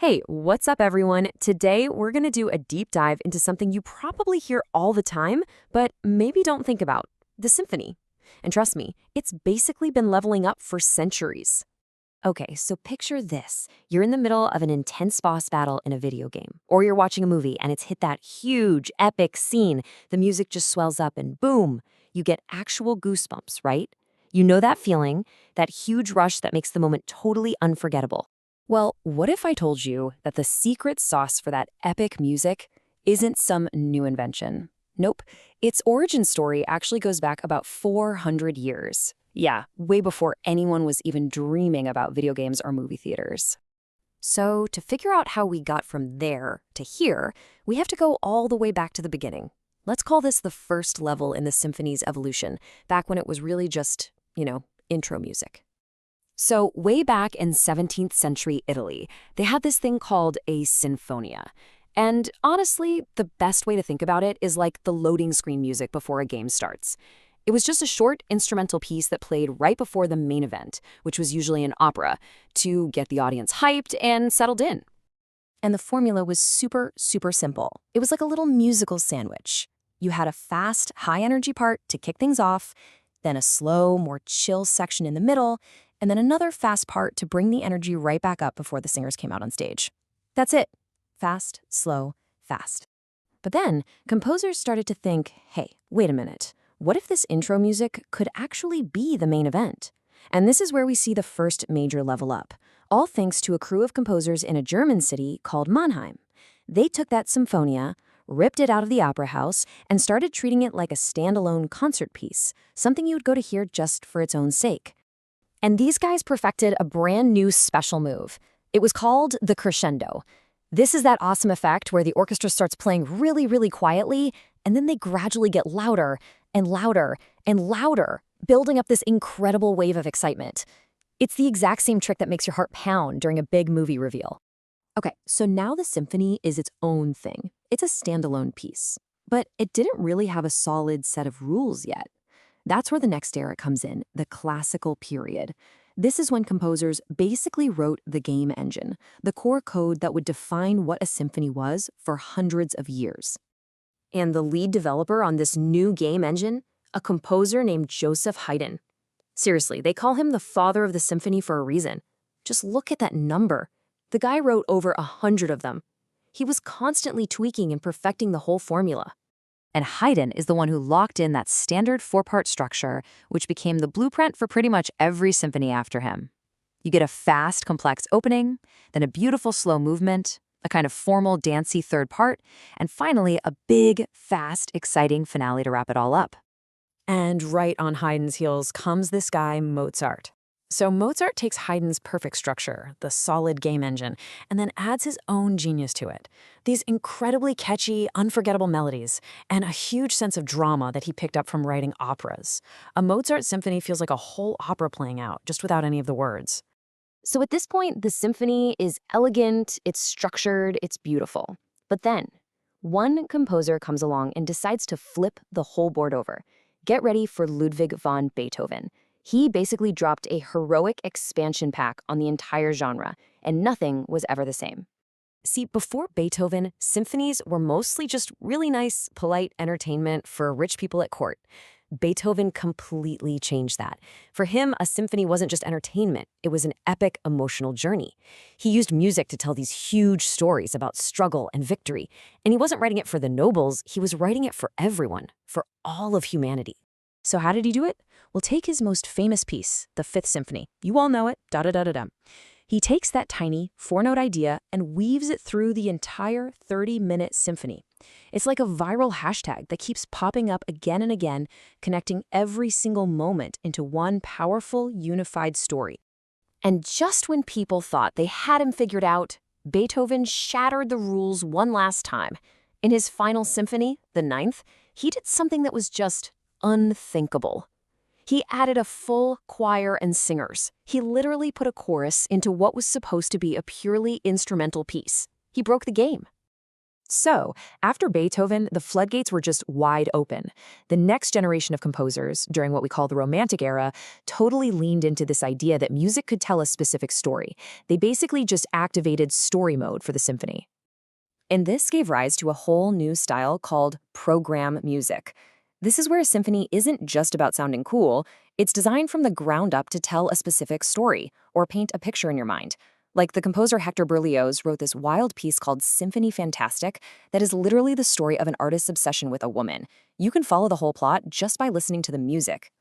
Hey, what's up, everyone? Today, we're going to do a deep dive into something you probably hear all the time, but maybe don't think about the symphony. And trust me, it's basically been leveling up for centuries. Okay, so picture this. You're in the middle of an intense boss battle in a video game, or you're watching a movie and it's hit that huge, epic scene. The music just swells up and boom, you get actual goosebumps, right? You know that feeling, that huge rush that makes the moment totally unforgettable. Well, what if I told you that the secret sauce for that epic music isn't some new invention? Nope. Its origin story actually goes back about 400 years. Yeah, way before anyone was even dreaming about video games or movie theaters. So, to figure out how we got from there to here, we have to go all the way back to the beginning. Let's call this the first level in the symphony's evolution, back when it was really just, intro music. So way back in 17th century Italy, they had this thing called a sinfonia. And honestly, the best way to think about it is like the loading screen music before a game starts. It was just a short instrumental piece that played right before the main event, which was usually an opera, to get the audience hyped and settled in. And the formula was super, super simple. It was like a little musical sandwich. You had a fast, high-energy part to kick things off, then a slow, more chill section in the middle, and then another fast part to bring the energy right back up before the singers came out on stage. That's it. Fast, slow, fast. But then, composers started to think, hey, wait a minute. What if this intro music could actually be the main event? And this is where we see the first major level up, all thanks to a crew of composers in a German city called Mannheim. They took that Symphonia, ripped it out of the opera house, and started treating it like a standalone concert piece, something you would go to hear just for its own sake. And these guys perfected a brand new special move. It was called the crescendo. This is that awesome effect where the orchestra starts playing really, really quietly, and then they gradually get louder and louder and louder, building up this incredible wave of excitement. It's the exact same trick that makes your heart pound during a big movie reveal. Okay, so now the symphony is its own thing. It's a standalone piece. But it didn't really have a solid set of rules yet. That's where the next era comes in, the classical period. This is when composers basically wrote the game engine, the core code that would define what a symphony was for hundreds of years. And the lead developer on this new game engine, a composer named Joseph Haydn. Seriously, they call him the father of the symphony for a reason. Just look at that number. The guy wrote over 100 of them. He was constantly tweaking and perfecting the whole formula. And Haydn is the one who locked in that standard four-part structure, which became the blueprint for pretty much every symphony after him. You get a fast, complex opening, then a beautiful slow movement, a kind of formal, dancey third part, and finally a big, fast, exciting finale to wrap it all up. And right on Haydn's heels comes this guy, Mozart. So Mozart takes Haydn's perfect structure, the solid game engine, and then adds his own genius to it. These incredibly catchy, unforgettable melodies, and a huge sense of drama that he picked up from writing operas. A Mozart symphony feels like a whole opera playing out, just without any of the words. So at this point, the symphony is elegant, it's structured, it's beautiful. But then, one composer comes along and decides to flip the whole board over. Get ready for Ludwig van Beethoven. He basically dropped a heroic expansion pack on the entire genre, and nothing was ever the same. See, before Beethoven, symphonies were mostly just really nice, polite entertainment for rich people at court. Beethoven completely changed that. For him, a symphony wasn't just entertainment, it was an epic emotional journey. He used music to tell these huge stories about struggle and victory, and he wasn't writing it for the nobles, he was writing it for everyone, for all of humanity. So how did he do it? Well, take his most famous piece, the Fifth Symphony. You all know it, da-da-da-da-da. He takes that tiny, four-note idea and weaves it through the entire 30-minute symphony. It's like a viral hashtag that keeps popping up again and again, connecting every single moment into one powerful, unified story. And just when people thought they had him figured out, Beethoven shattered the rules one last time. In his final symphony, the Ninth, he did something that was just unthinkable. He added a full choir and singers. He literally put a chorus into what was supposed to be a purely instrumental piece. He broke the game. So, after Beethoven, the floodgates were just wide open. The next generation of composers, during what we call the Romantic era, totally leaned into this idea that music could tell a specific story. They basically just activated story mode for the symphony. And this gave rise to a whole new style called program music. This is where a symphony isn't just about sounding cool, it's designed from the ground up to tell a specific story or paint a picture in your mind. Like the composer Hector Berlioz wrote this wild piece called Symphony Fantastic that is literally the story of an artist's obsession with a woman. You can follow the whole plot just by listening to the music.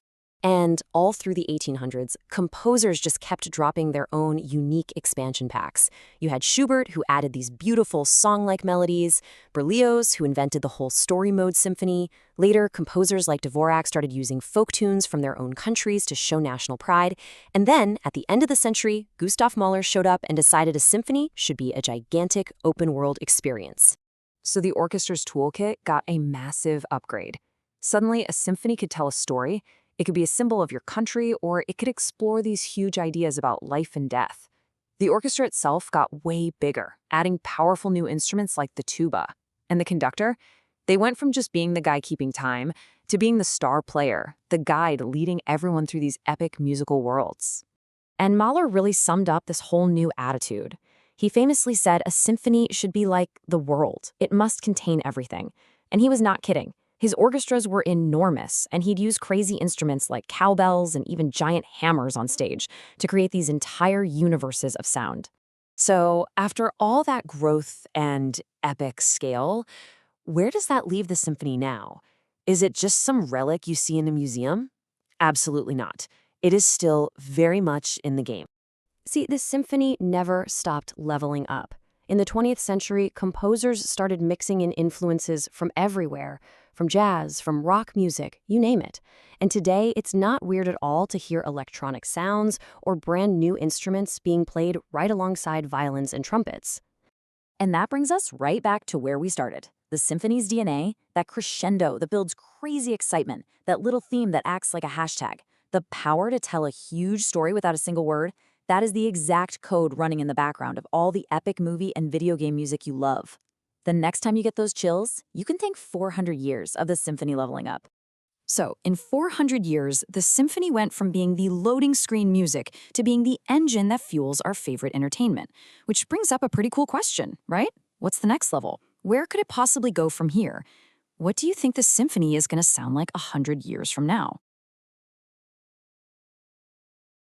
And all through the 1800s, composers just kept dropping their own unique expansion packs. You had Schubert, who added these beautiful song-like melodies, Berlioz, who invented the whole story mode symphony. Later, composers like Dvorak started using folk tunes from their own countries to show national pride. And then, at the end of the century, Gustav Mahler showed up and decided a symphony should be a gigantic open-world experience. So the orchestra's toolkit got a massive upgrade. Suddenly, a symphony could tell a story. It could be a symbol of your country, or it could explore these huge ideas about life and death. The orchestra itself got way bigger, adding powerful new instruments like the tuba. And the conductor? They went from just being the guy keeping time to being the star player, the guide leading everyone through these epic musical worlds. And Mahler really summed up this whole new attitude. He famously said a symphony should be like the world. It must contain everything. And he was not kidding. His orchestras were enormous, and he'd use crazy instruments like cowbells and even giant hammers on stage to create these entire universes of sound. So, after all that growth and epic scale, where does that leave the symphony now? Is it just some relic you see in a museum? Absolutely not. It is still very much in the game. See, the symphony never stopped leveling up. In the 20th century, composers started mixing in influences from everywhere, from jazz, from rock music, you name it. And today, it's not weird at all to hear electronic sounds or brand new instruments being played right alongside violins and trumpets. And that brings us right back to where we started. The symphony's DNA, that crescendo that builds crazy excitement, that little theme that acts like a hashtag, the power to tell a huge story without a single word, that is the exact code running in the background of all the epic movie and video game music you love. The next time you get those chills, you can thank 400 years of the symphony leveling up. So, in 400 years, the symphony went from being the loading screen music to being the engine that fuels our favorite entertainment. Which brings up a pretty cool question, right? What's the next level? Where could it possibly go from here? What do you think the symphony is going to sound like 100 years from now?